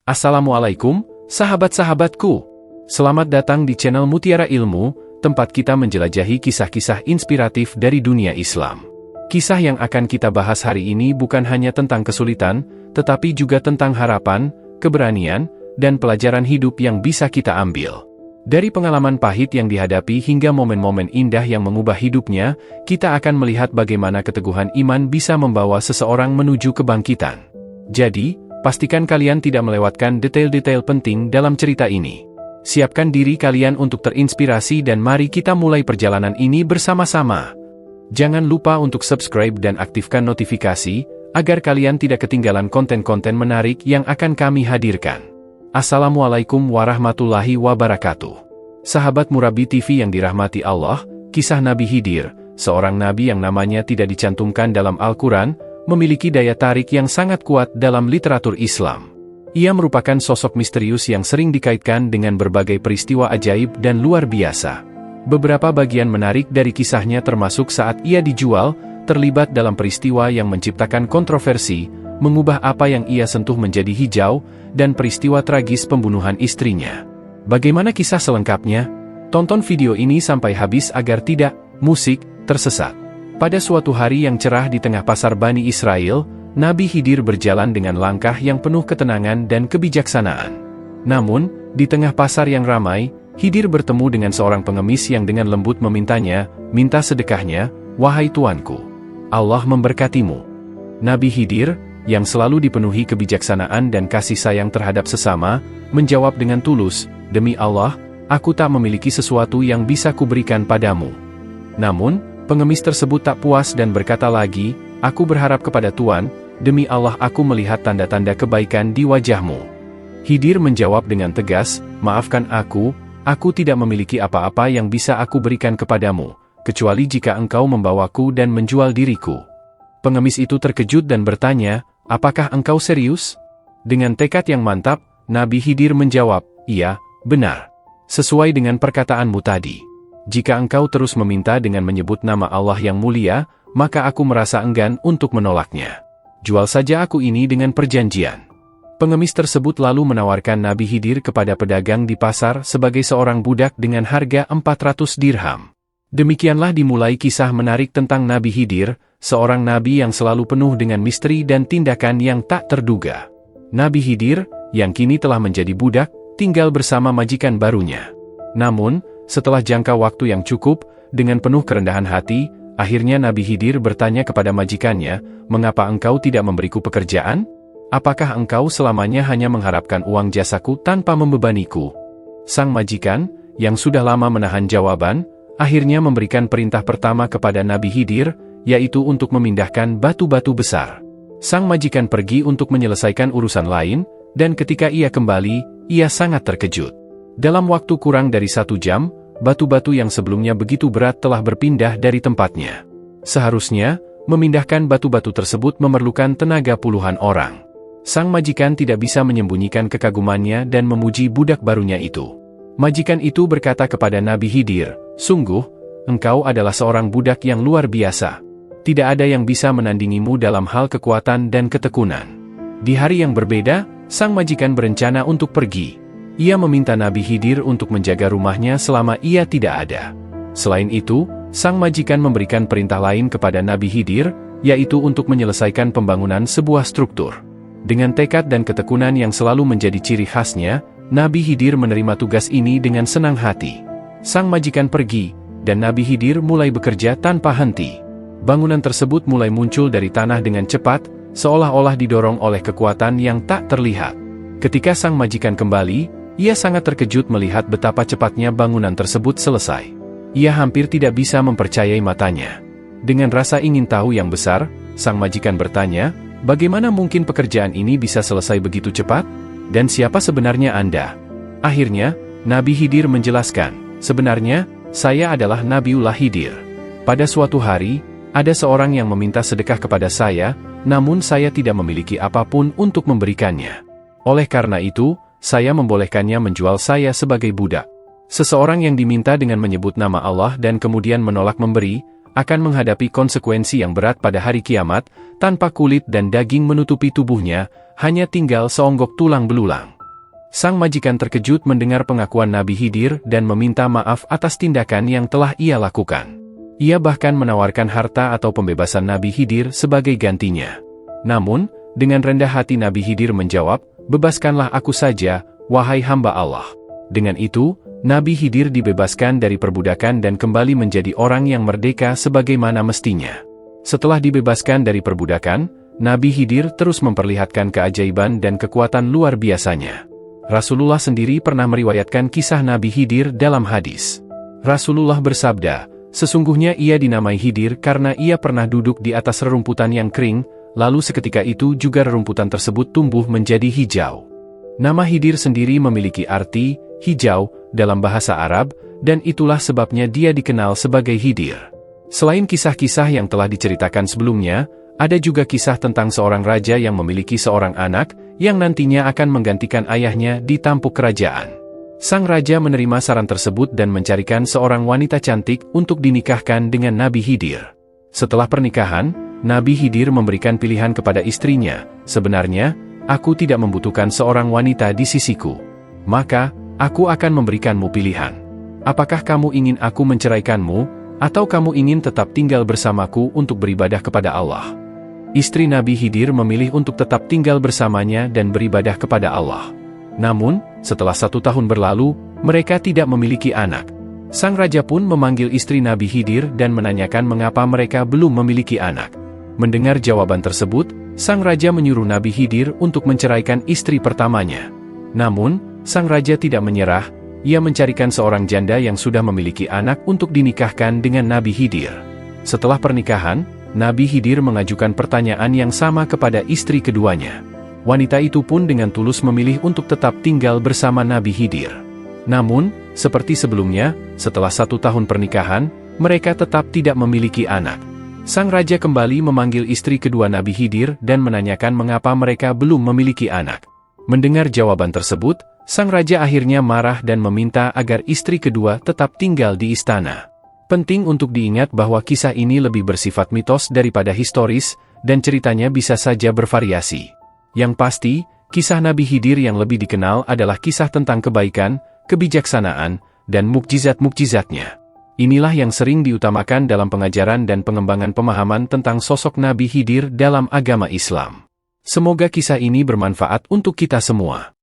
Assalamualaikum, sahabat-sahabatku. Selamat datang di channel Mutiara Ilmu, tempat kita menjelajahi kisah-kisah inspiratif dari dunia Islam. Kisah yang akan kita bahas hari ini bukan hanya tentang kesulitan, tetapi juga tentang harapan, keberanian, dan pelajaran hidup yang bisa kita ambil. Dari pengalaman pahit yang dihadapi hingga momen-momen indah yang mengubah hidupnya, kita akan melihat bagaimana keteguhan iman bisa membawa seseorang menuju kebangkitan. Jadi, pastikan kalian tidak melewatkan detail-detail penting dalam cerita ini. Siapkan diri kalian untuk terinspirasi dan mari kita mulai perjalanan ini bersama-sama. Jangan lupa untuk subscribe dan aktifkan notifikasi, agar kalian tidak ketinggalan konten-konten menarik yang akan kami hadirkan. Assalamualaikum warahmatullahi wabarakatuh. Sahabat Murabi TV yang dirahmati Allah, kisah Nabi Khidir, seorang nabi yang namanya tidak dicantumkan dalam Al-Quran, memiliki daya tarik yang sangat kuat dalam literatur Islam. Ia merupakan sosok misterius yang sering dikaitkan dengan berbagai peristiwa ajaib dan luar biasa. Beberapa bagian menarik dari kisahnya termasuk saat ia dijual, terlibat dalam peristiwa yang menciptakan kontroversi, mengubah apa yang ia sentuh menjadi hijau, dan peristiwa tragis pembunuhan istrinya. Bagaimana kisah selengkapnya? Tonton video ini sampai habis agar tidak tersesat. Pada suatu hari yang cerah di tengah pasar Bani Israel, Nabi Khidir berjalan dengan langkah yang penuh ketenangan dan kebijaksanaan. Namun, di tengah pasar yang ramai, Khidir bertemu dengan seorang pengemis yang dengan lembut memintanya, "Minta sedekahnya, wahai tuanku. Allah memberkatimu." Nabi Khidir, yang selalu dipenuhi kebijaksanaan dan kasih sayang terhadap sesama, menjawab dengan tulus, "Demi Allah, aku tak memiliki sesuatu yang bisa kuberikan padamu." Namun, pengemis tersebut tak puas dan berkata lagi, "Aku berharap kepada Tuan, demi Allah aku melihat tanda-tanda kebaikan di wajahmu." Khidir menjawab dengan tegas, "Maafkan aku tidak memiliki apa-apa yang bisa aku berikan kepadamu, kecuali jika engkau membawaku dan menjual diriku." Pengemis itu terkejut dan bertanya, "Apakah engkau serius?" Dengan tekad yang mantap, Nabi Khidir menjawab, "Iya, benar. Sesuai dengan perkataanmu tadi. Jika engkau terus meminta dengan menyebut nama Allah yang mulia, maka aku merasa enggan untuk menolaknya. Jual saja aku ini dengan perjanjian." Pengemis tersebut lalu menawarkan Nabi Khidir kepada pedagang di pasar sebagai seorang budak dengan harga 400 dirham. Demikianlah dimulai kisah menarik tentang Nabi Khidir, seorang nabi yang selalu penuh dengan misteri dan tindakan yang tak terduga. Nabi Khidir, yang kini telah menjadi budak, tinggal bersama majikan barunya. Namun, setelah jangka waktu yang cukup, dengan penuh kerendahan hati, akhirnya Nabi Khidir bertanya kepada majikannya, "Mengapa engkau tidak memberiku pekerjaan? Apakah engkau selamanya hanya mengharapkan uang jasaku tanpa membebaniku?" Sang majikan, yang sudah lama menahan jawaban, akhirnya memberikan perintah pertama kepada Nabi Khidir, yaitu untuk memindahkan batu-batu besar. Sang majikan pergi untuk menyelesaikan urusan lain, dan ketika ia kembali, ia sangat terkejut. Dalam waktu kurang dari 1 jam, batu-batu yang sebelumnya begitu berat telah berpindah dari tempatnya. Seharusnya, memindahkan batu-batu tersebut memerlukan tenaga puluhan orang. Sang majikan tidak bisa menyembunyikan kekagumannya dan memuji budak barunya itu. Majikan itu berkata kepada Nabi Khidir, "Sungguh, engkau adalah seorang budak yang luar biasa. Tidak ada yang bisa menandingimu dalam hal kekuatan dan ketekunan." Di hari yang berbeda, sang majikan berencana untuk pergi. Ia meminta Nabi Khidir untuk menjaga rumahnya selama ia tidak ada. Selain itu, sang majikan memberikan perintah lain kepada Nabi Khidir, yaitu untuk menyelesaikan pembangunan sebuah struktur. Dengan tekad dan ketekunan yang selalu menjadi ciri khasnya, Nabi Khidir menerima tugas ini dengan senang hati. Sang majikan pergi, dan Nabi Khidir mulai bekerja tanpa henti. Bangunan tersebut mulai muncul dari tanah dengan cepat, seolah-olah didorong oleh kekuatan yang tak terlihat. Ketika sang majikan kembali, ia sangat terkejut melihat betapa cepatnya bangunan tersebut selesai. Ia hampir tidak bisa mempercayai matanya. Dengan rasa ingin tahu yang besar, sang majikan bertanya, "Bagaimana mungkin pekerjaan ini bisa selesai begitu cepat? Dan siapa sebenarnya Anda?" Akhirnya, Nabi Khidir menjelaskan, "Sebenarnya, saya adalah Nabiullah Khidir. Pada suatu hari, ada seorang yang meminta sedekah kepada saya, namun saya tidak memiliki apapun untuk memberikannya. Oleh karena itu, saya membolehkannya menjual saya sebagai budak. Seseorang yang diminta dengan menyebut nama Allah dan kemudian menolak memberi, akan menghadapi konsekuensi yang berat pada hari kiamat, tanpa kulit dan daging menutupi tubuhnya, hanya tinggal seonggok tulang belulang." Sang majikan terkejut mendengar pengakuan Nabi Khidir dan meminta maaf atas tindakan yang telah ia lakukan. Ia bahkan menawarkan harta atau pembebasan Nabi Khidir sebagai gantinya. Namun, dengan rendah hati Nabi Khidir menjawab, "Bebaskanlah aku saja, wahai hamba Allah." Dengan itu, Nabi Khidir dibebaskan dari perbudakan dan kembali menjadi orang yang merdeka sebagaimana mestinya. Setelah dibebaskan dari perbudakan, Nabi Khidir terus memperlihatkan keajaiban dan kekuatan luar biasanya. Rasulullah sendiri pernah meriwayatkan kisah Nabi Khidir dalam hadis. Rasulullah bersabda, "Sesungguhnya ia dinamai Khidir karena ia pernah duduk di atas rerumputan yang kering, lalu seketika itu juga rerumputan tersebut tumbuh menjadi hijau." Nama Khidir sendiri memiliki arti hijau dalam bahasa Arab, dan itulah sebabnya dia dikenal sebagai Khidir. Selain kisah-kisah yang telah diceritakan sebelumnya, ada juga kisah tentang seorang raja yang memiliki seorang anak, yang nantinya akan menggantikan ayahnya di tampuk kerajaan. Sang raja menerima saran tersebut dan mencarikan seorang wanita cantik untuk dinikahkan dengan Nabi Khidir. Setelah pernikahan, Nabi Khidir memberikan pilihan kepada istrinya, "Sebenarnya, aku tidak membutuhkan seorang wanita di sisiku. Maka, aku akan memberikanmu pilihan. Apakah kamu ingin aku menceraikanmu, atau kamu ingin tetap tinggal bersamaku untuk beribadah kepada Allah?" Istri Nabi Khidir memilih untuk tetap tinggal bersamanya dan beribadah kepada Allah. Namun, setelah 1 tahun berlalu, mereka tidak memiliki anak. Sang raja pun memanggil istri Nabi Khidir dan menanyakan mengapa mereka belum memiliki anak. Mendengar jawaban tersebut, sang raja menyuruh Nabi Khidir untuk menceraikan istri pertamanya. Namun, sang raja tidak menyerah, ia mencarikan seorang janda yang sudah memiliki anak untuk dinikahkan dengan Nabi Khidir. Setelah pernikahan, Nabi Khidir mengajukan pertanyaan yang sama kepada istri keduanya. Wanita itu pun dengan tulus memilih untuk tetap tinggal bersama Nabi Khidir. Namun, seperti sebelumnya, setelah 1 tahun pernikahan, mereka tetap tidak memiliki anak. Sang raja kembali memanggil istri kedua Nabi Khidir dan menanyakan mengapa mereka belum memiliki anak. Mendengar jawaban tersebut, sang raja akhirnya marah dan meminta agar istri kedua tetap tinggal di istana. Penting untuk diingat bahwa kisah ini lebih bersifat mitos daripada historis, dan ceritanya bisa saja bervariasi. Yang pasti, kisah Nabi Khidir yang lebih dikenal adalah kisah tentang kebaikan, kebijaksanaan, dan mukjizat-mukjizatnya. Inilah yang sering diutamakan dalam pengajaran dan pengembangan pemahaman tentang sosok Nabi Khidir dalam agama Islam. Semoga kisah ini bermanfaat untuk kita semua.